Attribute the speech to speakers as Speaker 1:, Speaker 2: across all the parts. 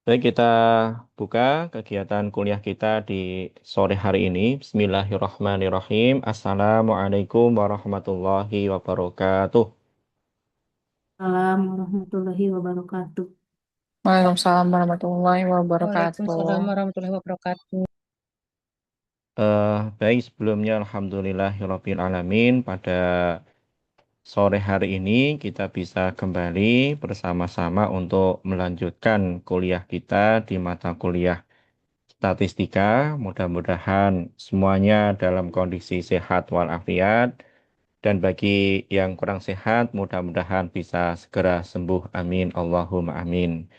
Speaker 1: Baik, kita buka kegiatan kuliah kita di sore hari ini. Bismillahirrahmanirrahim. Assalamualaikum warahmatullahi wabarakatuh.
Speaker 2: Assalamualaikum warahmatullahi wabarakatuh.
Speaker 3: Waalaikumsalam warahmatullahi wabarakatuh.
Speaker 4: Waalaikumsalam warahmatullahi wabarakatuh.
Speaker 1: Baik, sebelumnya Alhamdulillahirabbil alamin. Pada sore hari ini kita bisa kembali bersama-sama untuk melanjutkan kuliah kita di mata kuliah statistika. Mudah-mudahan semuanya dalam kondisi sehat walafiat. Dan bagi yang kurang sehat, mudah-mudahan bisa segera sembuh. Amin. Allahumma amin.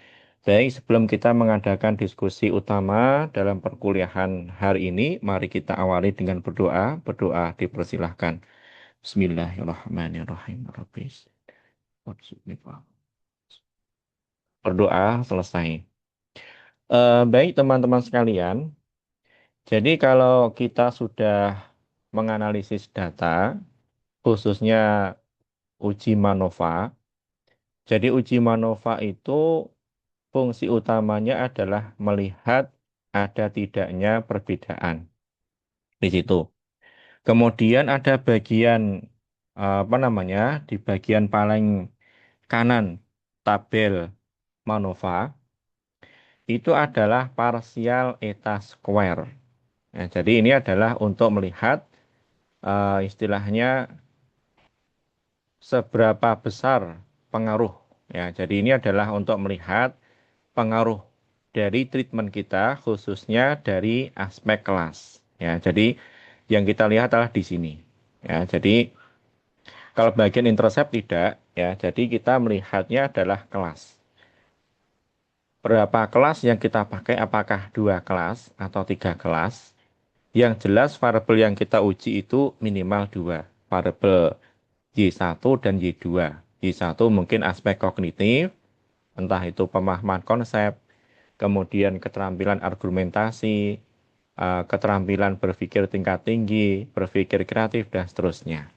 Speaker 1: Baik, sebelum kita mengadakan diskusi utama dalam perkuliahan hari ini, mari kita awali dengan berdoa. Berdoa dipersilahkan. Bismillahirrahmanirrahim. Rabbis. Berdoa selesai. Baik teman-teman sekalian, jadi kalau kita sudah menganalisis data, khususnya uji MANOVA. Jadi uji MANOVA itu fungsi utamanya adalah melihat ada tidaknya perbedaan di situ. Kemudian ada bagian apa namanya, di bagian paling kanan tabel MANOVA itu adalah partial eta square. Nah, jadi ini adalah untuk melihat istilahnya seberapa besar pengaruh. Ya, jadi ini adalah untuk melihat pengaruh dari treatment kita khususnya dari aspek kelas. Ya, jadi yang kita lihat adalah di sini. Ya, jadi kalau bagian intercept tidak, ya, jadi kita melihatnya adalah kelas. Berapa kelas yang kita pakai, apakah 2 kelas atau 3 kelas? Yang jelas variabel yang kita uji itu minimal 2. Variabel Y1 dan Y2. Y1 mungkin aspek kognitif, entah itu pemahaman konsep, kemudian keterampilan argumentasi, keterampilan berpikir tingkat tinggi, berpikir kreatif, dan seterusnya.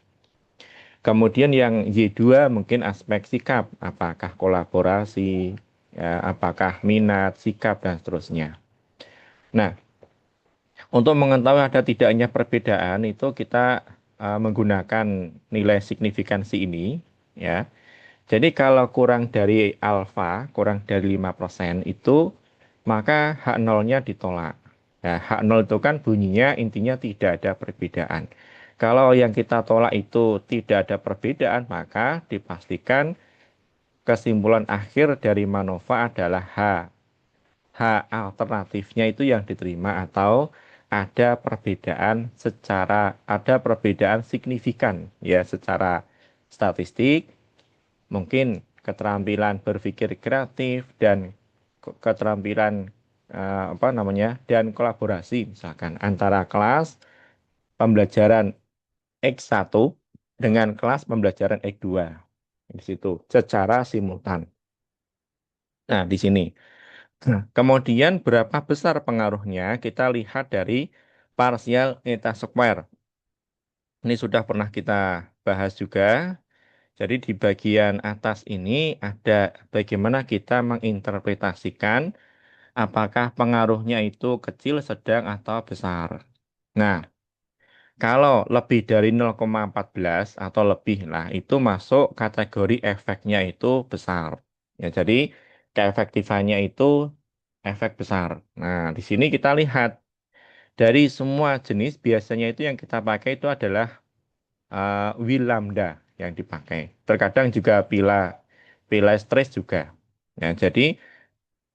Speaker 1: Kemudian yang Y2 mungkin aspek sikap, apakah kolaborasi, ya, apakah minat, sikap, dan seterusnya. Nah, untuk mengetahui ada tidaknya perbedaan itu kita menggunakan nilai signifikansi ini, ya. Jadi kalau kurang dari alfa, kurang dari 5% itu, maka H0-nya ditolak. Nah, H0 itu kan bunyinya intinya tidak ada perbedaan. Kalau yang kita tolak itu tidak ada perbedaan, maka dipastikan kesimpulan akhir dari MANOVA adalah H. H alternatifnya itu yang diterima atau ada perbedaan signifikan ya secara statistik, mungkin keterampilan berpikir kreatif dan keterampilan apa namanya, dan kolaborasi misalkan antara kelas pembelajaran X1 dengan kelas pembelajaran X2 di situ secara simultan. Nah, di sini. Nah, kemudian berapa besar pengaruhnya kita lihat dari partial eta square. Ini sudah pernah kita bahas juga. Jadi di bagian atas ini ada bagaimana kita menginterpretasikan apakah pengaruhnya itu kecil, sedang, atau besar. Nah, kalau lebih dari 0,14 atau lebih lah, itu masuk kategori efeknya itu besar. Ya, jadi keefektifannya itu efek besar. Nah, di sini kita lihat dari semua jenis biasanya itu yang kita pakai itu adalah Will lambda yang dipakai. Terkadang juga pila stres juga. Ya, jadi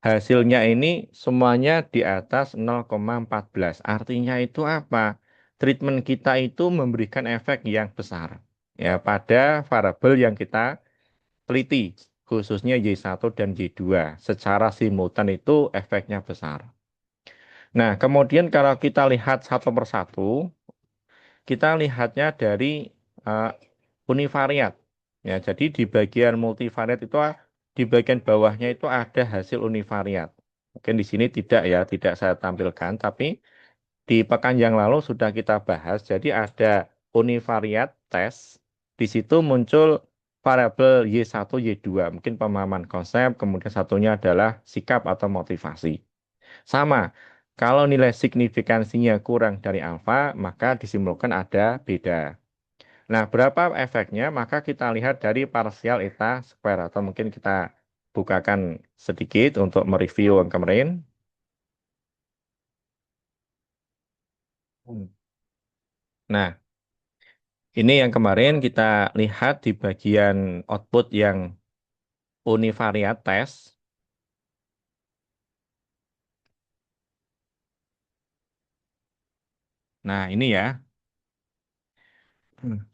Speaker 1: hasilnya ini semuanya di atas 0,14. Artinya itu apa? Treatment kita itu memberikan efek yang besar ya pada variabel yang kita teliti, khususnya Y1 dan Y2. Secara simultan itu efeknya besar. Nah, kemudian kalau kita lihat satu persatu, kita lihatnya dari uh, univariat. Ya, jadi di bagian multivariat itu di bagian bawahnya itu ada hasil univariat. Mungkin di sini tidak ya, tidak saya tampilkan, tapi di pekan yang lalu sudah kita bahas. Jadi ada univariat tes. Di situ muncul variabel Y1, Y2. Mungkin pemahaman konsep, kemudian satunya adalah sikap atau motivasi. Sama, kalau nilai signifikansinya kurang dari alfa, maka disimpulkan ada beda. Nah, berapa efeknya? Maka kita lihat dari parsial eta square, atau mungkin kita bukakan sedikit untuk mereview yang kemarin. Nah, ini yang kemarin kita lihat di bagian output yang univariat test. Nah, ini ya. Hmm.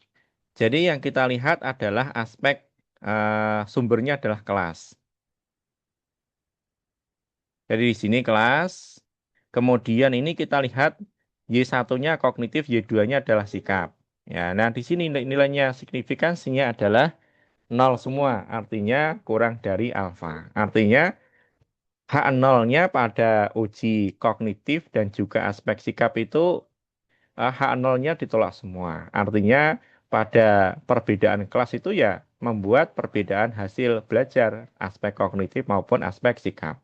Speaker 1: Jadi yang kita lihat adalah aspek sumbernya adalah kelas. Jadi di sini kelas. Kemudian ini kita lihat Y1-nya kognitif, Y2-nya adalah sikap. Ya, nah di sini nilainya signifikansinya adalah nol semua, artinya kurang dari alfa. Artinya H0-nya pada uji kognitif dan juga aspek sikap itu H0-nya ditolak semua. Artinya pada perbedaan kelas itu ya membuat perbedaan hasil belajar aspek kognitif maupun aspek sikap.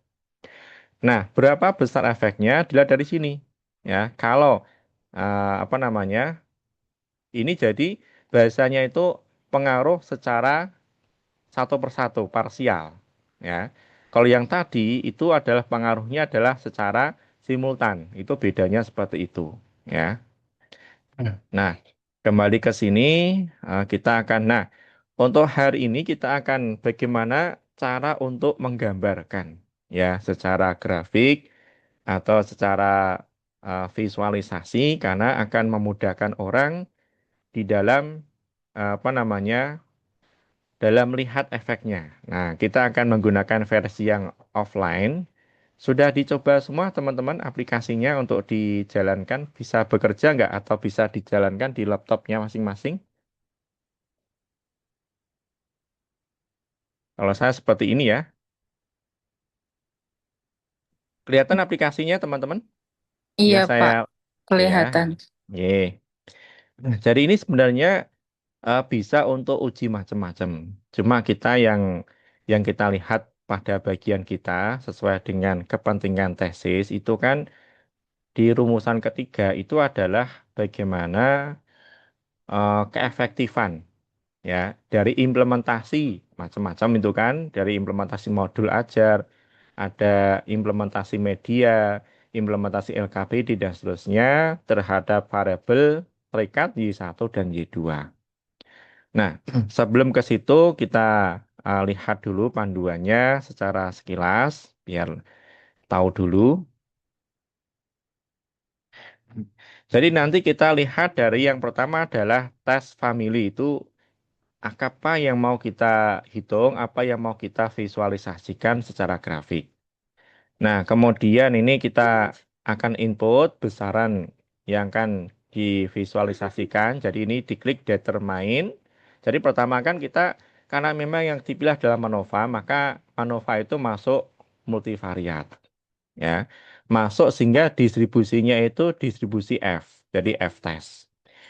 Speaker 1: Nah, berapa besar efeknya dilihat dari sini. Ya, kalau apa namanya? Ini jadi bahasanya itu pengaruh secara satu persatu, parsial. Ya, kalau yang tadi itu adalah pengaruhnya adalah secara simultan. Itu bedanya seperti itu. Ya. Nah, kembali ke sini kita akan. Nah, untuk hari ini kita akan bagaimana cara untuk menggambarkan ya secara grafik atau secara visualisasi karena akan memudahkan orang di dalam apa namanya dalam melihat efeknya. Nah, kita akan menggunakan versi yang offline. Sudah dicoba semua teman-teman aplikasinya untuk dijalankan bisa bekerja nggak atau bisa dijalankan di laptopnya masing-masing? Kalau saya seperti ini ya. Kelihatan aplikasinya teman-teman?
Speaker 3: Iya,
Speaker 1: Yang saya
Speaker 3: Pak.
Speaker 1: ya.
Speaker 3: Kelihatan.
Speaker 1: Ye. Nah, jadi ini sebenarnya bisa untuk uji macam-macam. Cuma kita yang kita lihat pada bagian kita sesuai dengan kepentingan tesis itu kan di rumusan ketiga itu adalah bagaimana keefektifan ya dari implementasi macam-macam itu kan dari implementasi modul ajar, ada implementasi media, implementasi LKPD dan seterusnya terhadap variabel terikat Y1 dan Y2. Nah, sebelum ke situ kita lihat dulu panduannya secara sekilas biar tahu dulu. Jadi nanti kita lihat dari yang pertama adalah tes family itu apa yang mau kita hitung, apa yang mau kita visualisasikan secara grafik. Nah, kemudian ini kita akan input besaran yang akan divisualisasikan. Jadi ini diklik determine. Jadi pertama kan kita, karena memang yang dipilih adalah MANOVA, maka MANOVA itu masuk multivariat. Ya, masuk sehingga distribusinya itu distribusi F. Jadi F-test.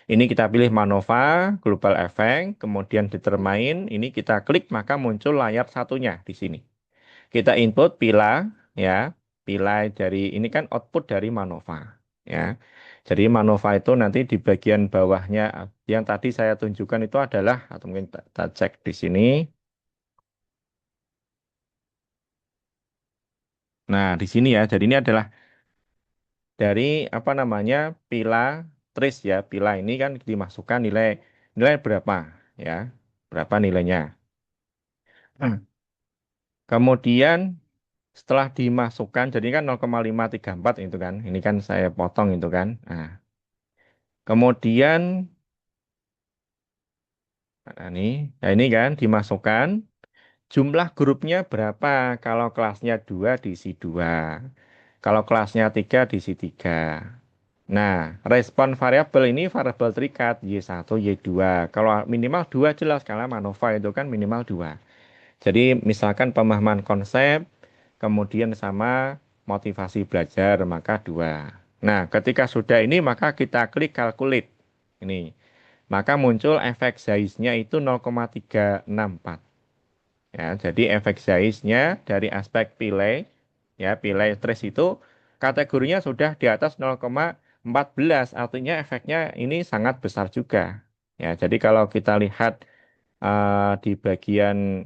Speaker 1: Ini kita pilih MANOVA, Global Effect, kemudian determine, ini kita klik maka muncul layar satunya di sini. Kita input pila ya, pila dari ini kan output dari MANOVA ya. Jadi MANOVA itu nanti di bagian bawahnya yang tadi saya tunjukkan itu adalah atau mungkin kita cek di sini. Nah, di sini ya. Jadi ini adalah dari apa namanya pila trace ya. Pila ini kan dimasukkan nilai nilai berapa ya. Berapa nilainya. Hmm. Kemudian setelah dimasukkan jadi kan 0,534 itu kan. Ini kan saya potong itu kan. Nah, kemudian nah ini kan dimasukkan jumlah grupnya berapa kalau kelasnya 2 diisi 2. Kalau kelasnya 3 diisi 3. Nah, respon variabel ini variabel terikat Y1, Y2. Kalau minimal 2 jelas karena MANOVA itu kan minimal 2. Jadi misalkan pemahaman konsep, kemudian sama motivasi belajar, maka 2. Nah, ketika sudah ini maka kita klik calculate. Ini. maka muncul efek Zeiss-nya itu 0,364. Ya, jadi efek Zeiss-nya dari aspek Pillay, ya Pillay trace itu kategorinya sudah di atas 0,14, artinya efeknya ini sangat besar juga. Ya, jadi kalau kita lihat di bagian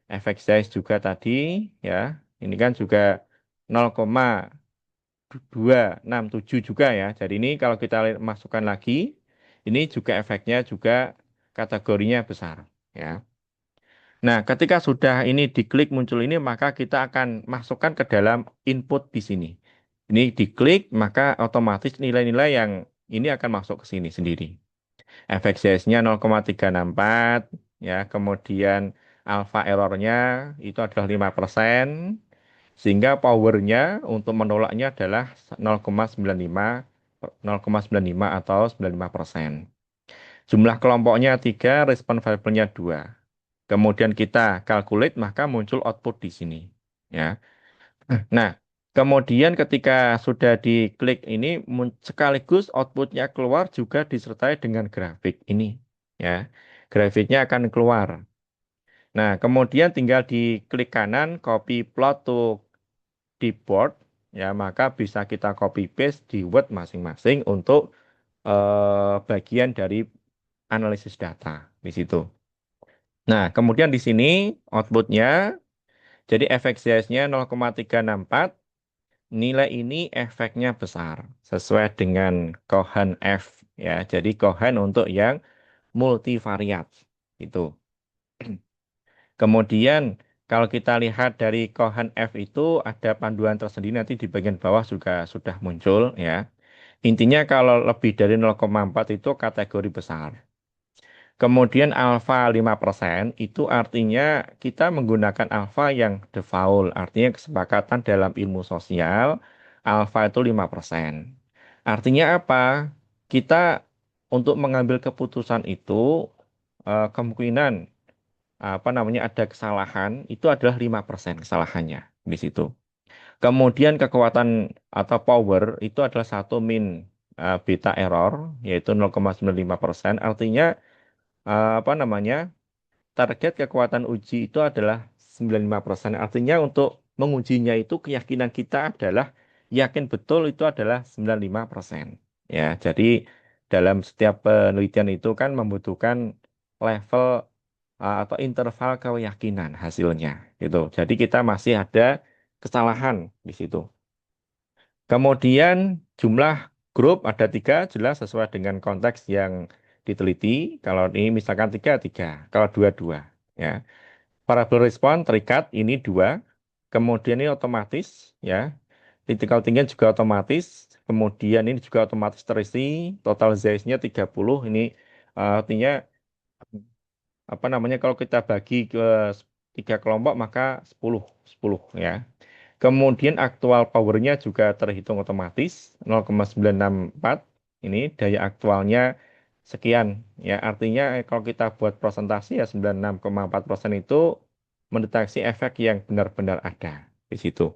Speaker 1: efek Zeiss juga tadi, ya ini kan juga 0,267 juga ya. Jadi ini kalau kita masukkan lagi, ini juga efeknya juga kategorinya besar. Ya. Nah, ketika sudah ini diklik muncul ini, maka kita akan masukkan ke dalam input di sini. Ini diklik, maka otomatis nilai-nilai yang ini akan masuk ke sini sendiri. Efek CS-nya 0,364, ya, kemudian alpha errornya itu adalah 5%, sehingga powernya untuk menolaknya adalah 0,95 atau 95%. Jumlah kelompoknya 3, respon variabelnya 2. Kemudian kita calculate, maka muncul output di sini. Ya. Nah, kemudian ketika sudah diklik ini, sekaligus outputnya keluar juga disertai dengan grafik ini. Ya, grafiknya akan keluar. Nah, kemudian tinggal diklik kanan, copy plot to di board, ya maka bisa kita copy paste di Word masing-masing untuk bagian dari analisis data di situ. Nah, kemudian di sini outputnya, jadi efek size-nya 0,364, nilai ini efeknya besar, sesuai dengan Cohen F, ya. Jadi Cohen untuk yang multivariat, itu. Kemudian kalau kita lihat dari Cohen F itu ada panduan tersendiri nanti di bagian bawah juga sudah muncul ya. Intinya kalau lebih dari 0,4 itu kategori besar. Kemudian alfa 5% itu artinya kita menggunakan alfa yang default, artinya kesepakatan dalam ilmu sosial, alfa itu 5%. Artinya apa? Kita untuk mengambil keputusan itu kemungkinan apa namanya ada kesalahan itu adalah 5% kesalahannya di situ. Kemudian kekuatan atau power itu adalah satu min beta error yaitu 0,95%. Artinya apa namanya target kekuatan uji itu adalah 95%. Artinya untuk mengujinya itu keyakinan kita adalah yakin betul itu adalah 95%. Ya, jadi dalam setiap penelitian itu kan membutuhkan level atau interval keyakinan hasilnya gitu. Jadi kita masih ada kesalahan di situ. Kemudian jumlah grup ada 3 jelas sesuai dengan konteks yang diteliti. Kalau ini misalkan 3 3, kalau 2 2 ya. Variabel respon terikat ini 2. Kemudian ini otomatis ya. Critical thinking juga otomatis. Kemudian ini juga otomatis terisi. Total size-nya 30. Ini artinya apa namanya kalau kita bagi ke 3 kelompok maka 10 10 ya. Kemudian aktual powernya juga terhitung otomatis 0,964. Ini daya aktualnya sekian ya. Artinya kalau kita buat presentasi ya 96,4% itu mendeteksi efek yang benar-benar ada di situ.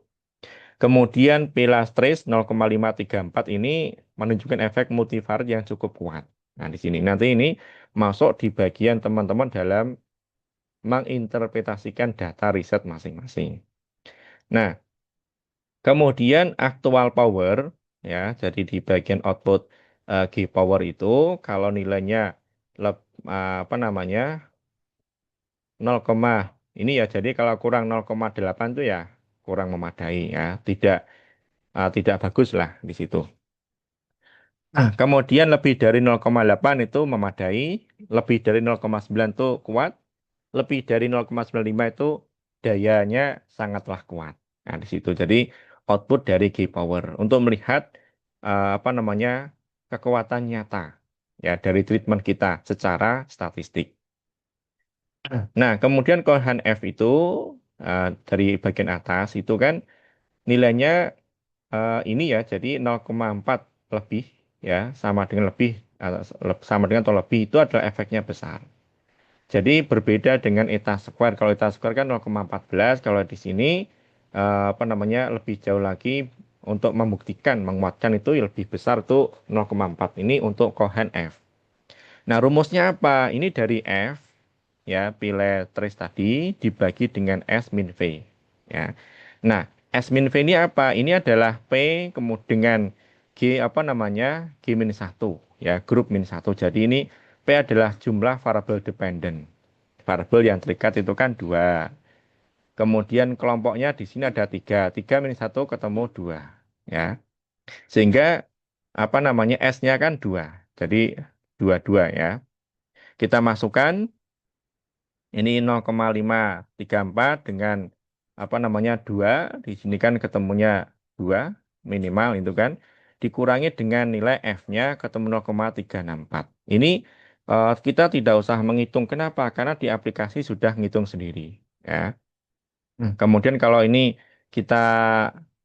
Speaker 1: Kemudian pilastrase 0,534 ini menunjukkan efek multivariat yang cukup kuat. Nah, di sini nanti ini masuk di bagian teman-teman dalam menginterpretasikan data riset masing-masing. Nah, kemudian actual power ya, jadi di bagian output G power itu kalau nilainya apa namanya 0, ini ya jadi kalau kurang 0,8 itu ya kurang memadai ya, tidak bagus lah di situ. Nah, kemudian lebih dari 0,8 itu memadai, lebih dari 0,9 itu kuat, lebih dari 0,95 itu dayanya sangatlah kuat. Nah, di situ. Jadi output dari G power untuk melihat apa namanya kekuatan nyata ya dari treatment kita secara statistik. Nah, kemudian Cohen F itu dari bagian atas itu kan nilainya ini ya, jadi 0,4 lebih ya sama dengan lebih sama dengan atau lebih itu adalah efeknya besar. Jadi berbeda dengan eta square. Kalau eta square kan 0,14. Kalau di sini apa namanya lebih jauh lagi untuk membuktikan, menguatkan itu lebih besar tuh 0,4. Ini untuk Cohen F. Nah, rumusnya apa? Ini dari F, ya, Pilih trace tadi dibagi dengan S min V. Ya. Nah, S min V ini apa? Ini adalah P kemudian dengan G apa namanya? G min 1, ya, grup min 1. Jadi ini P adalah jumlah variabel dependent. Variabel yang terikat itu kan 2. Kemudian kelompoknya di sini ada 3. 3 min 1 ketemu 2. Ya. Sehingga apa namanya? S-nya kan 2. Jadi 22 ya. Kita masukkan ini 0,534 dengan apa namanya 2. Di sini kan ketemunya 2 minimal itu kan. Dikurangi dengan nilai F-nya ketemu 0,364. Ini kita tidak usah menghitung. Kenapa? Karena di aplikasi sudah ngitung sendiri. Ya. Kemudian kalau ini kita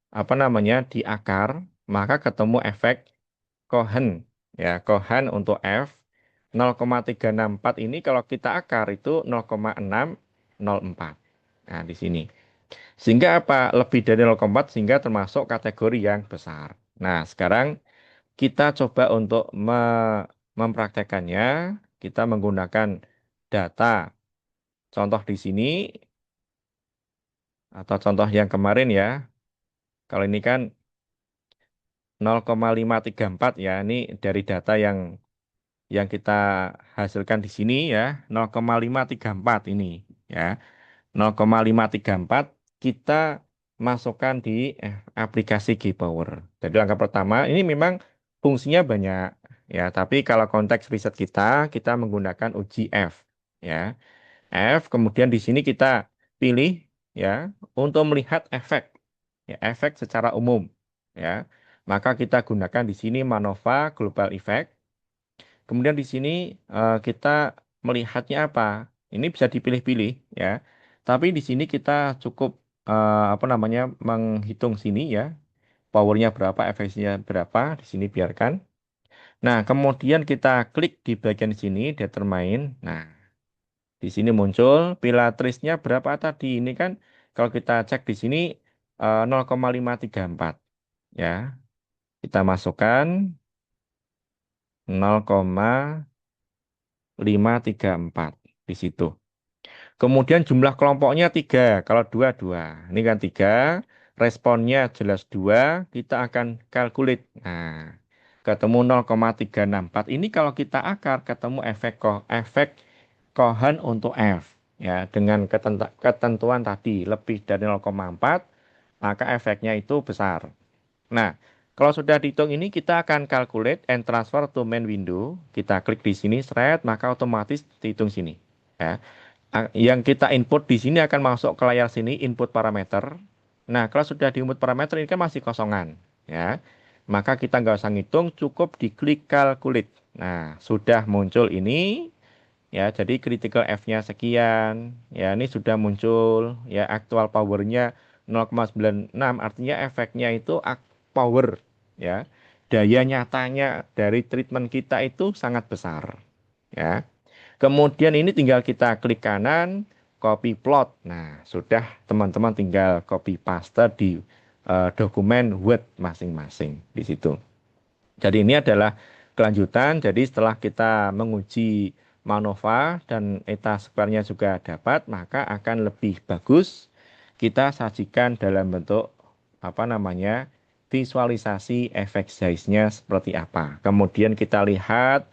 Speaker 1: apa namanya di akar, maka ketemu efek Cohen. Ya, Cohen untuk F 0,364 ini kalau kita akar itu 0,604. Nah, di sini. Sehingga apa? Lebih dari 0,4 sehingga termasuk kategori yang besar. Nah, sekarang kita coba untuk mempraktekannya. Kita menggunakan data. Contoh di sini atau contoh yang kemarin ya. Kalau ini kan 0,534 ya. Ini dari data yang kita hasilkan di sini ya 0,534 ini ya 0,534 kita masukkan di aplikasi Gpower. Jadi langkah pertama ini memang fungsinya banyak ya, tapi kalau konteks riset kita menggunakan uji F ya. F kemudian di sini kita pilih ya untuk melihat efek ya, efek secara umum ya. Maka kita gunakan di sini MANOVA Global Effect. Kemudian di sini kita melihatnya apa? Ini bisa dipilih-pilih ya. Tapi di sini kita cukup apa namanya menghitung sini ya. Powernya berapa, efisiensinya berapa, di sini biarkan. Nah, kemudian kita klik di bagian sini, determine. Nah, di sini muncul Pilatrix-nya berapa tadi. Ini kan kalau kita cek di sini 0,534 ya. Kita masukkan 0,534 di situ. Kemudian jumlah kelompoknya 3. Kalau 2, 2. Ini kan 3. Responnya jelas 2. Kita akan calculate. Nah, ketemu 0,364. Ini kalau kita akar ketemu efek Cohen untuk F. Ya, dengan ketentuan tadi lebih dari 0,4, maka efeknya itu besar. Nah, kalau sudah dihitung ini kita akan calculate and transfer to main window. Kita klik di sini, thread, maka otomatis dihitung sini. Ya. Yang kita input di sini akan masuk ke layar sini input parameter. Nah, kalau sudah di input parameter ini kan masih kosongan, ya. Maka kita nggak usah ngitung, cukup diklik calculate. Nah, sudah muncul ini, ya. Jadi critical F-nya sekian, ya. Ini sudah muncul, ya. Actual powernya 0,96, artinya efeknya itu power, ya. Daya nyatanya dari treatment kita itu sangat besar, ya. Kemudian ini tinggal kita klik kanan, copy plot. Nah, sudah teman-teman tinggal copy paste di dokumen Word masing-masing di situ. Jadi ini adalah kelanjutan. Jadi setelah kita menguji MANOVA dan eta square-nya juga dapat, maka akan lebih bagus kita sajikan dalam bentuk apa namanya visualisasi efek size-nya seperti apa. Kemudian kita lihat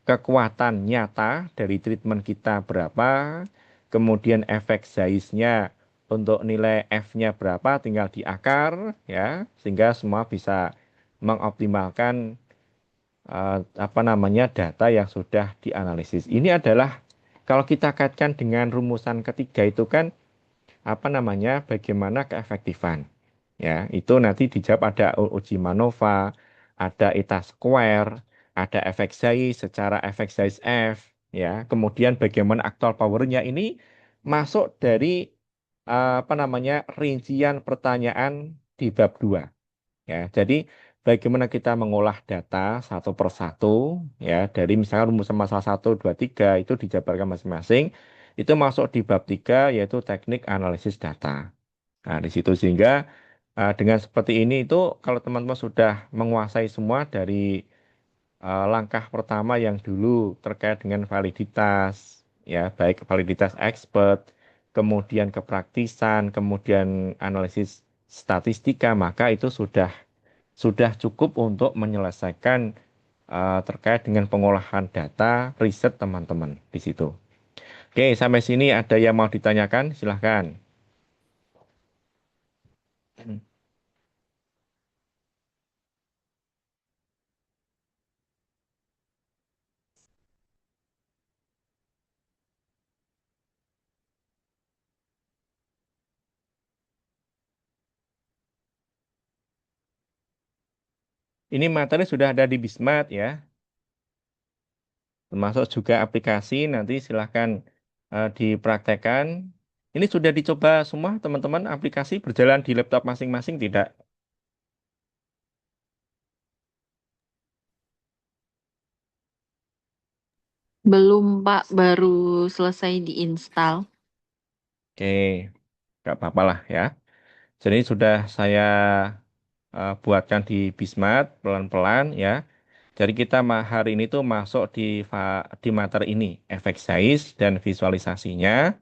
Speaker 1: kekuatan nyata dari treatment kita berapa, kemudian efek size-nya untuk nilai F-nya berapa, tinggal diakar ya, sehingga semua bisa mengoptimalkan apa namanya data yang sudah dianalisis. Ini adalah kalau kita kaitkan dengan rumusan ketiga itu kan apa namanya bagaimana keefektifan. Ya, itu nanti dijawab ada uji MANOVA, ada eta square, ada efek size secara efek size F, ya. Kemudian bagaimana actual powernya ini masuk dari apa namanya rincian pertanyaan di bab 2. Ya, jadi bagaimana kita mengolah data satu per satu, ya, dari misalnya rumusan masalah 1, 2, 3 itu dijabarkan masing-masing, itu masuk di bab 3 yaitu teknik analisis data. Nah, di situ sehingga dengan seperti ini itu kalau teman-teman sudah menguasai semua dari langkah pertama yang dulu terkait dengan validitas, ya, baik validitas expert, kemudian kepraktisan, kemudian analisis statistika, maka itu sudah cukup untuk menyelesaikan terkait dengan pengolahan data riset teman-teman di situ. Oke, sampai sini ada yang mau ditanyakan? Silahkan. Ini materi sudah ada di Bismart ya, termasuk juga aplikasi. Nanti silahkan dipraktekkan. Ini sudah dicoba semua teman-teman aplikasi berjalan di laptop masing-masing tidak?
Speaker 4: Belum, Pak, baru selesai diinstal.
Speaker 1: Oke, nggak apa-apa lah ya. Jadi sudah saya buatkan di Bismart pelan-pelan ya. Jadi kita hari ini tuh masuk di materi ini, efek size dan visualisasinya.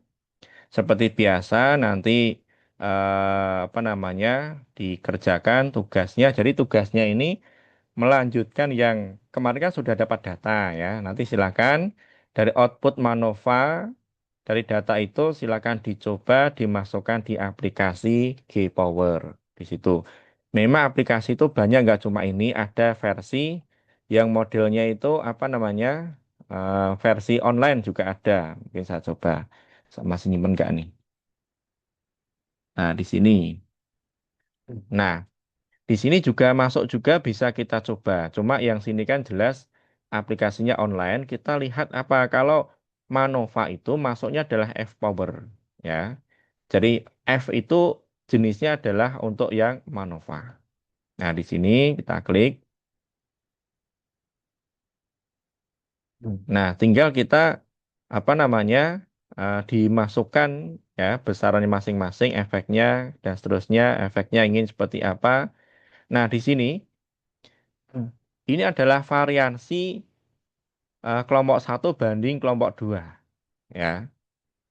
Speaker 1: Seperti biasa nanti apa namanya dikerjakan tugasnya. Jadi tugasnya ini melanjutkan yang kemarin kan sudah dapat data ya. Nanti silakan dari output Manova dari data itu silakan dicoba dimasukkan di aplikasi G-Power di situ. Memang aplikasi itu banyak nggak cuma ini, ada versi yang modelnya itu apa namanya versi online juga ada. Mungkin saya coba masih nyimpen nggak nih? Nah di sini. Nah di sini juga masuk juga bisa kita coba. Cuma yang sini kan jelas aplikasinya online. Kita lihat apa kalau Manova itu masuknya adalah F-Power ya. Jadi F itu jenisnya adalah untuk yang Manova. Nah, di sini kita klik. Nah, tinggal kita apa namanya dimasukkan ya besarannya masing-masing, efeknya dan seterusnya, efeknya ingin seperti apa. Nah, di sini ini adalah variansi kelompok satu banding kelompok 2 ya.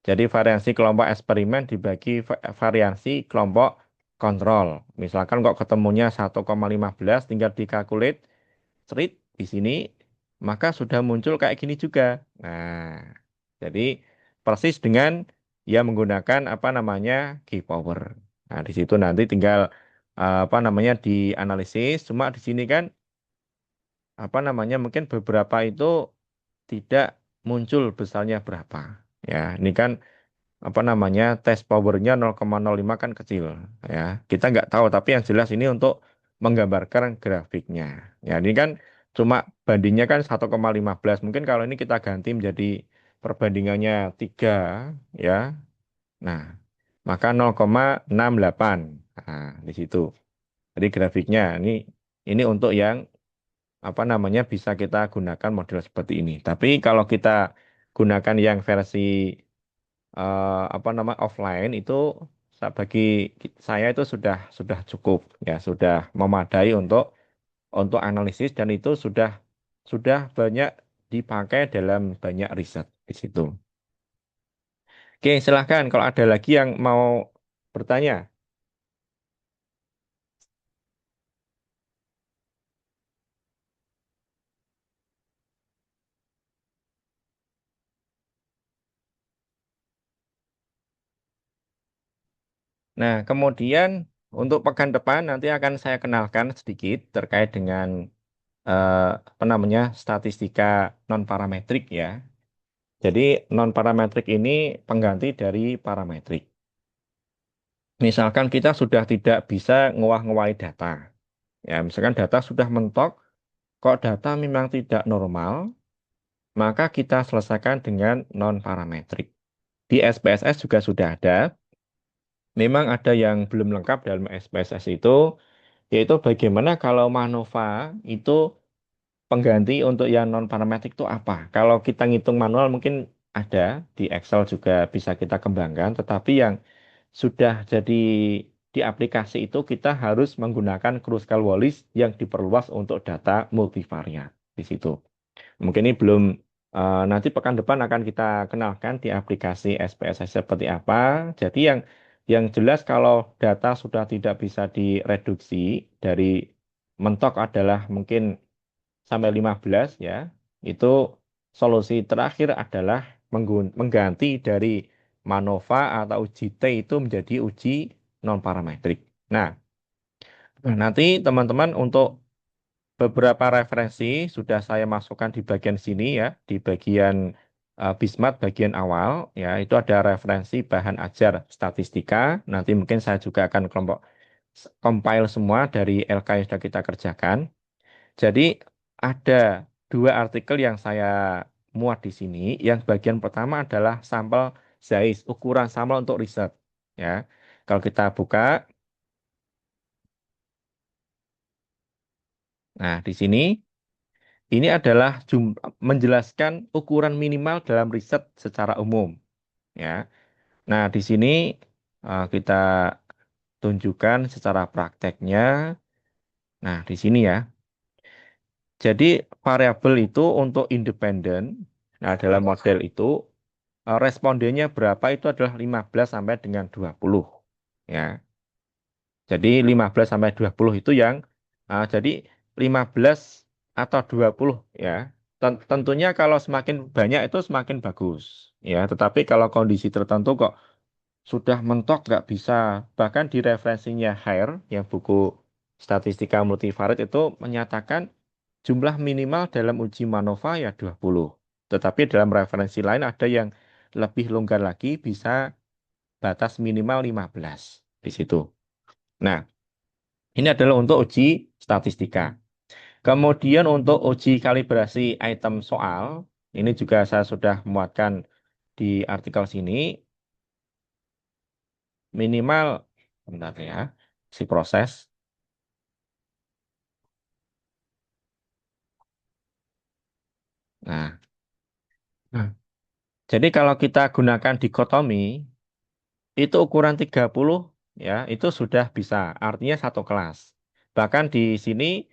Speaker 1: Jadi variansi kelompok eksperimen dibagi variansi kelompok kontrol. Misalkan kok ketemunya 1,15 tinggal dikalkulit cerit di sini, maka sudah muncul kayak gini juga. Nah, jadi persis dengan ya menggunakan apa namanya key power. Nah, di situ nanti tinggal apa namanya dianalisis. Cuma di sini kan apa namanya mungkin beberapa itu tidak muncul besarnya berapa. Ya, ini kan apa namanya tes powernya 0,05 kan kecil ya kita nggak tahu tapi yang jelas ini untuk menggambarkan grafiknya ya ini kan cuma bandingnya kan 1,15 mungkin kalau ini kita ganti menjadi perbandingannya 3 ya nah maka 0,68 nah di situ jadi grafiknya ini untuk yang apa namanya bisa kita gunakan model seperti ini tapi kalau kita gunakan yang versi apa nama offline itu bagi saya itu sudah cukup ya sudah memadai untuk analisis dan itu sudah banyak dipakai dalam banyak riset di situ. Oke, silahkan kalau ada lagi yang mau bertanya. Nah, kemudian untuk pekan depan nanti akan saya kenalkan sedikit terkait dengan eh, apa namanya statistika non parametrik ya. Jadi non parametrik ini pengganti dari parametrik. Misalkan kita sudah tidak bisa ngewah-ngewahi data. Ya, misalkan data sudah mentok, kok data memang tidak normal, maka kita selesaikan dengan non parametrik. Di SPSS juga sudah ada. Memang ada yang belum lengkap dalam SPSS itu, yaitu bagaimana kalau MANOVA itu pengganti untuk yang non parametrik itu apa? Kalau kita ngitung manual mungkin ada di Excel juga bisa kita kembangkan, tetapi yang sudah jadi di aplikasi itu kita harus menggunakan Kruskal Wallis yang diperluas untuk data multivariat. di situ. Mungkin ini belum, nanti pekan depan akan kita kenalkan di aplikasi SPSS seperti apa. Jadi yang jelas kalau data sudah tidak bisa direduksi dari mentok adalah mungkin sampai 15 ya. Itu solusi terakhir adalah mengganti dari MANOVA atau uji T itu menjadi uji non parametrik. Nah, nanti teman-teman untuk beberapa referensi sudah saya masukkan di bagian sini ya, di bagian Bismat bagian awal ya, itu ada referensi bahan ajar statistika. Nanti mungkin saya juga akan kelompok compile semua dari LK yang sudah kita kerjakan. Jadi ada dua artikel yang saya muat di sini. Yang bagian pertama adalah sampel Zeiss, ukuran sampel untuk riset ya. Kalau kita buka, nah di sini ini adalah menjelaskan ukuran minimal dalam riset secara umum, ya. Nah, di sini kita tunjukkan secara prakteknya. Nah, di sini ya. Jadi variabel itu untuk independen. Nah, dalam model itu respondennya berapa itu adalah 15 sampai dengan 20, ya. Jadi 15 sampai 20 itu yang jadi 15 atau 20 ya. Tentunya kalau semakin banyak itu semakin bagus ya. Tetapi kalau kondisi tertentu kok sudah mentok nggak bisa, bahkan di referensinya Hare yang buku statistika multivariate itu menyatakan jumlah minimal dalam uji MANOVA ya 20. Tetapi dalam referensi lain ada yang lebih longgar lagi bisa batas minimal 15 di situ. Nah, ini adalah untuk uji statistika. Kemudian untuk uji kalibrasi item soal, ini juga saya sudah muatkan di artikel sini, minimal, bentar ya, si proses. Nah, nah, jadi kalau kita gunakan dikotomi, itu ukuran 30 ya, itu sudah bisa, artinya satu kelas. Bahkan di sini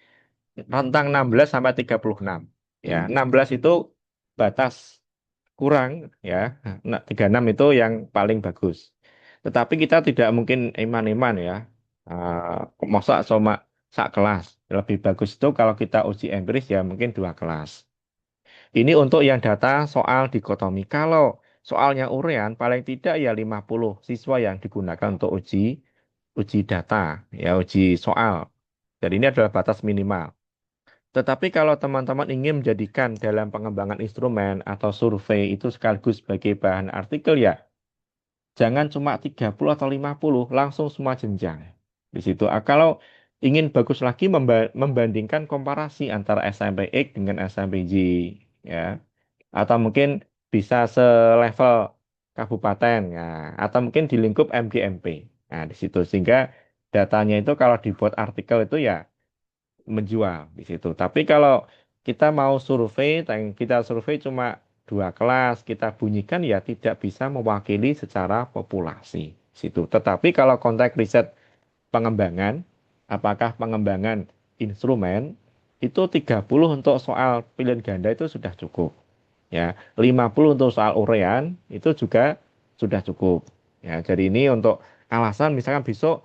Speaker 1: rentang 16 sampai 36. Ya, 16 itu batas kurang ya. Nah, 36 itu yang paling bagus. Tetapi kita tidak mungkin iman-iman ya. Masa cuma sak kelas. Lebih bagus itu kalau kita uji empiris ya mungkin dua kelas. Ini untuk yang data soal dikotomi. Kalau soalnya urean paling tidak ya 50 siswa yang digunakan untuk uji data ya, uji soal. Jadi ini adalah batas minimal. Tetapi kalau teman-teman ingin menjadikan dalam pengembangan instrumen atau survei itu sekaligus sebagai bahan artikel ya, jangan cuma 30 atau 50, langsung semua jenjang. Di situ. Kalau ingin bagus lagi membandingkan komparasi antara SMPX dengan SMPJ ya. Atau mungkin bisa selevel kabupaten ya, atau mungkin di lingkup MGMP. Nah, di situ sehingga datanya itu kalau dibuat artikel itu ya menjual di situ. Tapi kalau kita mau survei, dan kita survei cuma dua kelas, kita bunyikan ya tidak bisa mewakili secara populasi di situ. Tetapi kalau konteks riset pengembangan, apakah pengembangan instrumen itu 30 untuk soal pilihan ganda itu sudah cukup. Ya, 50 untuk soal urean itu juga sudah cukup. Ya, jadi ini untuk alasan misalkan besok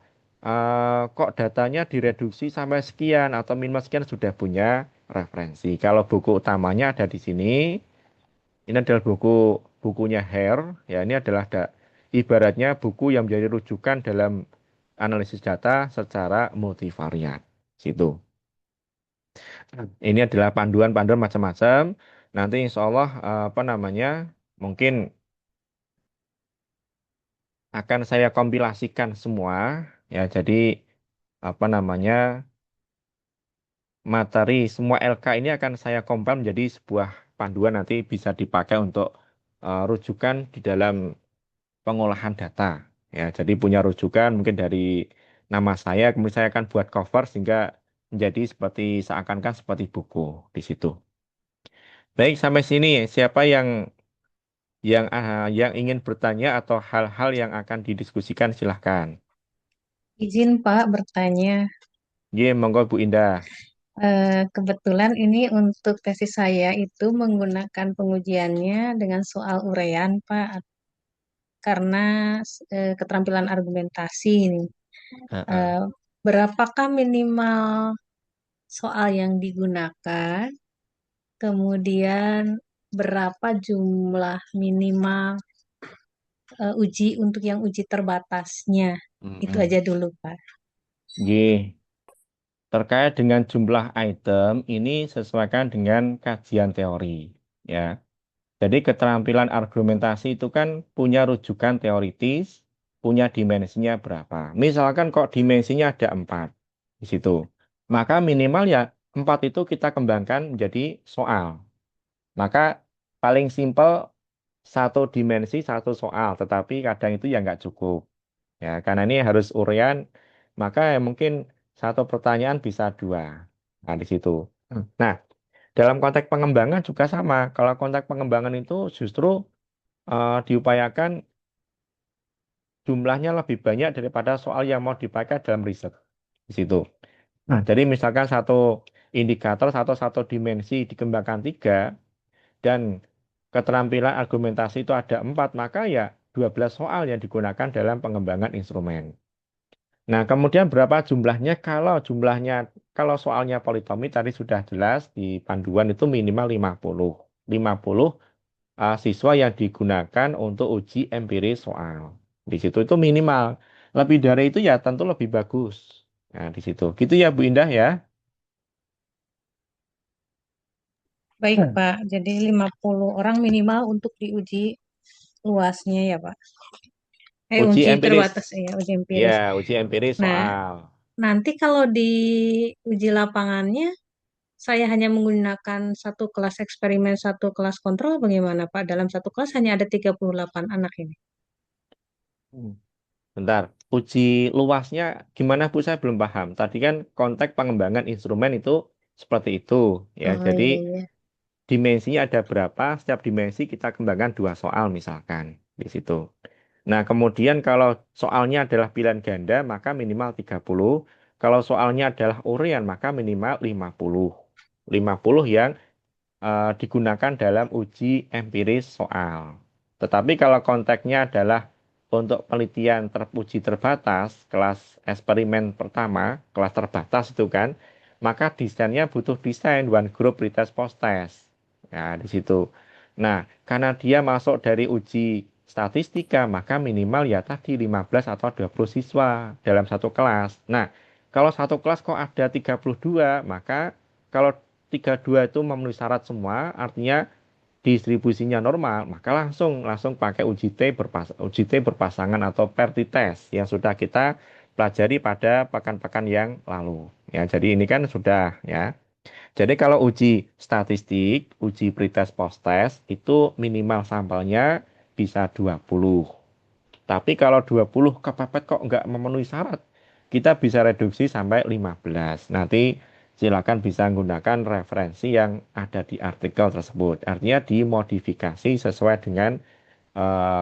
Speaker 1: kok datanya direduksi sampai sekian atau minimal sekian sudah punya referensi. Kalau buku utamanya ada di sini, ini adalah bukunya Hare. Ya, ini adalah ibaratnya buku yang menjadi rujukan dalam analisis data secara multivariat. Situ. Ini adalah panduan-panduan macam-macam. Nanti insya Allah apa namanya mungkin akan saya kompilasikan semua ya. Jadi apa namanya materi semua LK ini akan saya compile menjadi sebuah panduan nanti bisa dipakai untuk rujukan di dalam pengolahan data. Ya, jadi punya rujukan mungkin dari nama saya, kemudian saya akan buat cover sehingga menjadi seperti seakan-akan seperti buku di situ. Baik, sampai sini siapa yang ingin bertanya atau hal-hal yang akan didiskusikan silahkan.
Speaker 5: Izin Pak bertanya.
Speaker 1: Ye, monggo Bu Indah.
Speaker 2: Kebetulan ini untuk tesis saya itu menggunakan pengujiannya dengan soal uraian, Pak, karena keterampilan argumentasi ini.
Speaker 1: Heeh.
Speaker 2: Eh, Berapakah minimal soal yang digunakan? Kemudian berapa jumlah minimal uji untuk yang uji terbatasnya? Itu
Speaker 1: Mm-mm.
Speaker 2: aja dulu, Pak.
Speaker 1: Nggih. Terkait dengan jumlah item, ini sesuaikan dengan kajian teori. Ya. Jadi keterampilan argumentasi itu kan punya rujukan teoritis, punya dimensinya berapa. Misalkan kok dimensinya ada 4 di situ. Maka minimal ya 4 itu kita kembangkan menjadi soal. Maka paling simpel satu dimensi satu soal, tetapi kadang itu ya nggak cukup. Ya, karena ini harus uraian, maka ya mungkin satu pertanyaan bisa dua. Nah, di situ. Nah, dalam konteks pengembangan juga sama. Kalau konteks pengembangan itu justru diupayakan jumlahnya lebih banyak daripada soal yang mau dipakai dalam riset. Di situ. Nah, jadi misalkan satu indikator satu dimensi dikembangkan 3 dan keterampilan argumentasi itu ada 4, maka ya 12 soal yang digunakan dalam pengembangan instrumen. Nah, kemudian berapa jumlahnya? Kalau soalnya politomi tadi sudah jelas di panduan itu minimal 50. 50 siswa yang digunakan untuk uji empiris soal. Di situ itu minimal. Lebih dari itu ya tentu lebih bagus. Nah, di situ. Gitu ya Bu Indah ya.
Speaker 2: Baik, Pak. Jadi 50 orang minimal untuk diuji luasnya ya, Pak.
Speaker 1: Uji
Speaker 2: Uji
Speaker 1: empiris.
Speaker 2: terbatas ya, uji
Speaker 1: Ya,
Speaker 2: empiris.
Speaker 1: uji empiris
Speaker 2: Nah,
Speaker 1: soal.
Speaker 2: nanti kalau di uji lapangannya, saya hanya menggunakan satu kelas eksperimen, satu kelas kontrol, bagaimana, Pak? Dalam satu kelas hanya ada 38 anak ini.
Speaker 1: Hmm. Bentar, uji luasnya gimana Bu? Saya belum paham. Tadi kan konteks pengembangan instrumen itu seperti itu ya.
Speaker 2: Oh
Speaker 1: Jadi
Speaker 2: iya, iya.
Speaker 1: dimensinya ada berapa? Setiap dimensi kita kembangkan 2 soal misalkan di situ. Nah, kemudian kalau soalnya adalah pilihan ganda, maka minimal 30. Kalau soalnya adalah uraian, maka minimal 50. 50 yang digunakan dalam uji empiris soal. Tetapi kalau konteksnya adalah untuk penelitian teruji terbatas, kelas eksperimen pertama, kelas terbatas itu kan, maka desainnya butuh desain one group pretest post test. Nah, di situ. Nah, karena dia masuk dari uji statistika, maka minimal ya tadi 15 atau 20 siswa dalam satu kelas. Nah, kalau satu kelas kok ada 32, maka kalau 32 itu memenuhi syarat semua, artinya distribusinya normal, maka langsung langsung pakai uji T berpasangan atau parity test yang sudah kita pelajari pada pekan-pekan yang lalu. Ya, jadi ini kan sudah ya. Jadi kalau uji statistik, uji pretest post test itu minimal sampelnya bisa 20. Tapi kalau 20 kepepet kok nggak memenuhi syarat, kita bisa reduksi sampai 15. Nanti silakan bisa menggunakan referensi yang ada di artikel tersebut. Artinya dimodifikasi sesuai dengan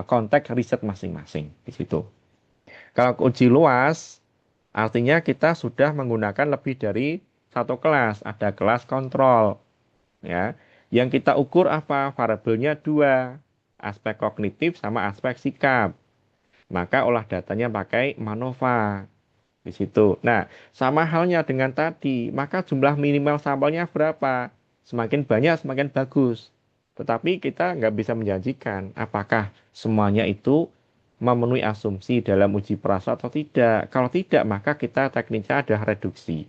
Speaker 1: konteks riset masing-masing di situ. Kalau uji luas, artinya kita sudah menggunakan lebih dari satu kelas. Ada kelas kontrol, ya. Yang kita ukur apa? Variabelnya dua, aspek kognitif sama aspek sikap. Maka olah datanya pakai MANOVA di situ. Nah, sama halnya dengan tadi, maka jumlah minimal sampelnya berapa? Semakin banyak, semakin bagus. Tetapi kita nggak bisa menjanjikan apakah semuanya itu memenuhi asumsi dalam uji perasa atau tidak. Kalau tidak, maka kita tekniknya adalah reduksi.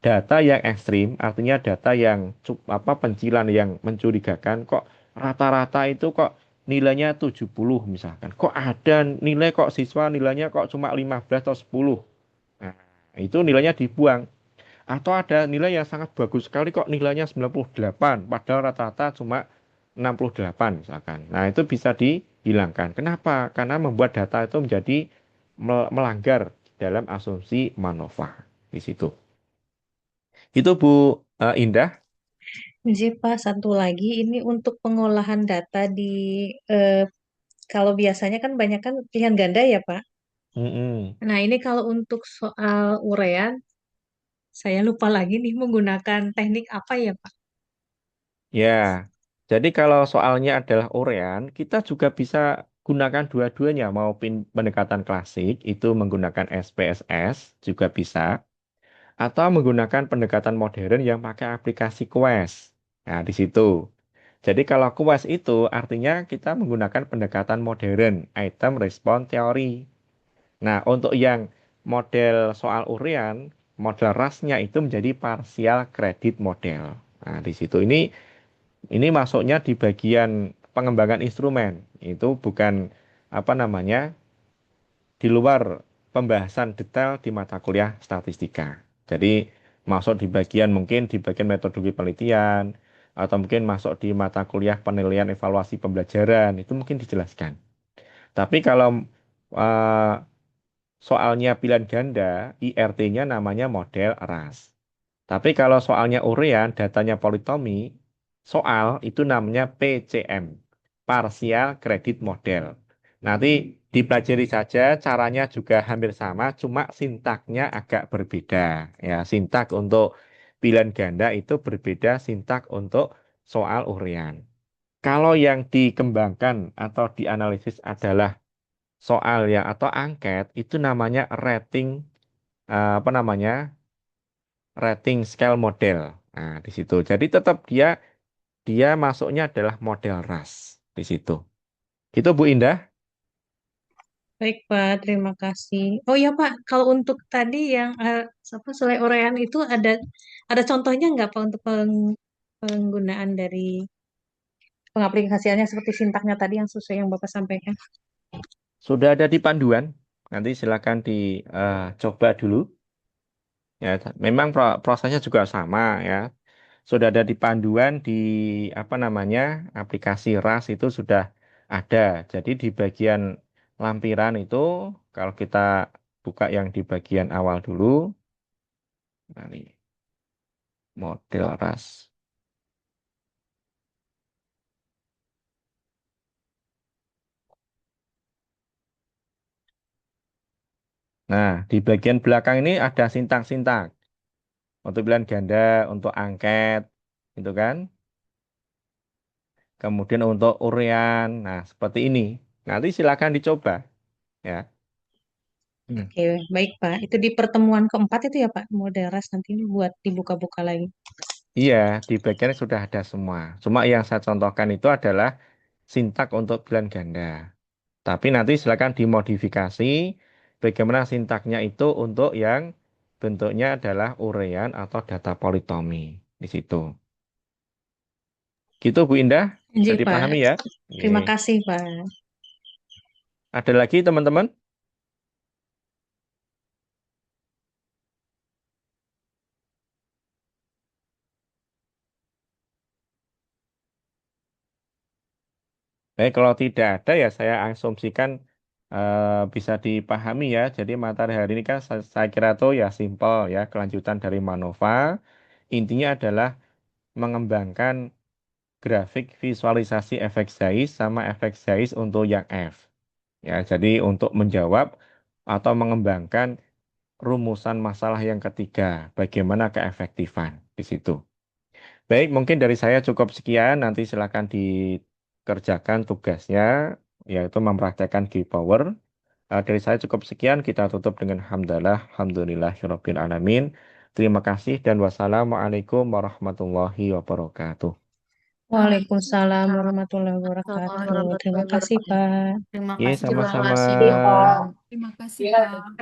Speaker 1: Data yang ekstrim, artinya data yang pencilan yang mencurigakan, kok rata-rata itu kok nilainya 70 misalkan. Kok ada nilai kok siswa nilainya kok cuma 15 atau 10. Nah, itu nilainya dibuang. Atau ada nilai yang sangat bagus sekali kok nilainya 98, padahal rata-rata cuma 68 misalkan. Nah, itu bisa dihilangkan. Kenapa? Karena membuat data itu menjadi melanggar dalam asumsi MANOVA di situ. Itu Bu Indah.
Speaker 2: Pak, satu lagi ini untuk pengolahan data di eh, kalau biasanya kan banyak kan pilihan ganda ya, Pak.
Speaker 1: Mm-mm.
Speaker 2: Nah, ini kalau untuk soal urean Saya lupa lagi nih menggunakan teknik apa ya, Pak?
Speaker 1: Ya, jadi kalau soalnya adalah urean, kita juga bisa gunakan dua-duanya, maupun pendekatan klasik itu menggunakan SPSS juga bisa, atau menggunakan pendekatan modern yang pakai aplikasi Quest. Nah, di situ. Jadi kalau Quest itu artinya kita menggunakan pendekatan modern, item response theory. Nah, untuk yang model soal urean, model rasnya itu menjadi partial credit model. Nah, di situ ini masuknya di bagian pengembangan instrumen. Itu bukan apa namanya di luar pembahasan detail di mata kuliah statistika. Jadi masuk di bagian mungkin di bagian metodologi penelitian atau mungkin masuk di mata kuliah penilaian evaluasi pembelajaran itu mungkin dijelaskan. Tapi kalau eh, soalnya pilihan ganda, IRT-nya namanya model RAS. Tapi kalau soalnya urean, datanya politomi, soal itu namanya PCM, Partial Credit Model. Nanti dipelajari saja, caranya juga hampir sama, cuma sintaknya agak berbeda. Ya, sintak untuk pilihan ganda itu berbeda sintak untuk soal urean. Kalau yang dikembangkan atau dianalisis adalah soal ya atau angket, itu namanya rating apa namanya rating scale model. Nah, di situ. Jadi tetap dia dia masuknya adalah model RAS di situ. Gitu Bu Indah.
Speaker 2: Baik, Pak. Terima kasih. Oh ya, Pak. Kalau untuk tadi yang apa selai urean itu ada contohnya nggak, Pak, untuk penggunaan dari pengaplikasiannya seperti sintaknya tadi yang sesuai yang Bapak sampaikan?
Speaker 1: Sudah ada di panduan. Nanti silakan dicoba dulu. Ya, memang prosesnya juga sama ya. Sudah ada di panduan di apa namanya aplikasi RAS itu sudah ada. Jadi di bagian lampiran itu kalau kita buka yang di bagian awal dulu, mari model RAS. Nah, di bagian belakang ini ada sintak-sintak untuk pilihan ganda, untuk angket, gitu kan? Kemudian untuk urean, nah seperti ini. Nanti silakan dicoba, ya. Hmm.
Speaker 2: Oke, baik, Pak. Itu di pertemuan keempat itu ya, Pak, model RAS nanti ini buat dibuka-buka lagi.
Speaker 1: Iya, di bagian sudah ada semua. Cuma yang saya contohkan itu adalah sintak untuk pilihan ganda. Tapi nanti silakan dimodifikasi bagaimana sintaknya itu untuk yang bentuknya adalah urean atau data politomi di situ. Gitu Bu Indah,
Speaker 2: Iya,
Speaker 1: bisa
Speaker 2: Pak.
Speaker 1: dipahami ya?
Speaker 2: Terima
Speaker 1: Oke.
Speaker 2: kasih, Pak.
Speaker 1: Ada lagi teman-teman? Baik, kalau tidak ada ya saya asumsikan bisa dipahami ya. Jadi materi hari ini kan saya kira tuh ya simpel ya, kelanjutan dari Manova. Intinya adalah mengembangkan grafik visualisasi efek Zeiss sama efek Zeiss untuk yang F. Ya, jadi untuk menjawab atau mengembangkan rumusan masalah yang ketiga, bagaimana keefektifan di situ. Baik, mungkin dari saya cukup sekian. Nanti silakan dikerjakan tugasnya, yaitu mempraktekkan G-Power. Dari saya cukup sekian. Kita tutup dengan hamdalah, alhamdulillahirabbil alamin. Terima kasih dan wassalamualaikum warahmatullahi wabarakatuh.
Speaker 2: Waalaikumsalam warahmatullahi wabarakatuh. Terima kasih, Pak.
Speaker 4: Terima
Speaker 1: Oke,
Speaker 4: kasih
Speaker 1: sama-sama.
Speaker 4: Pak.
Speaker 3: Terima kasih, Pak.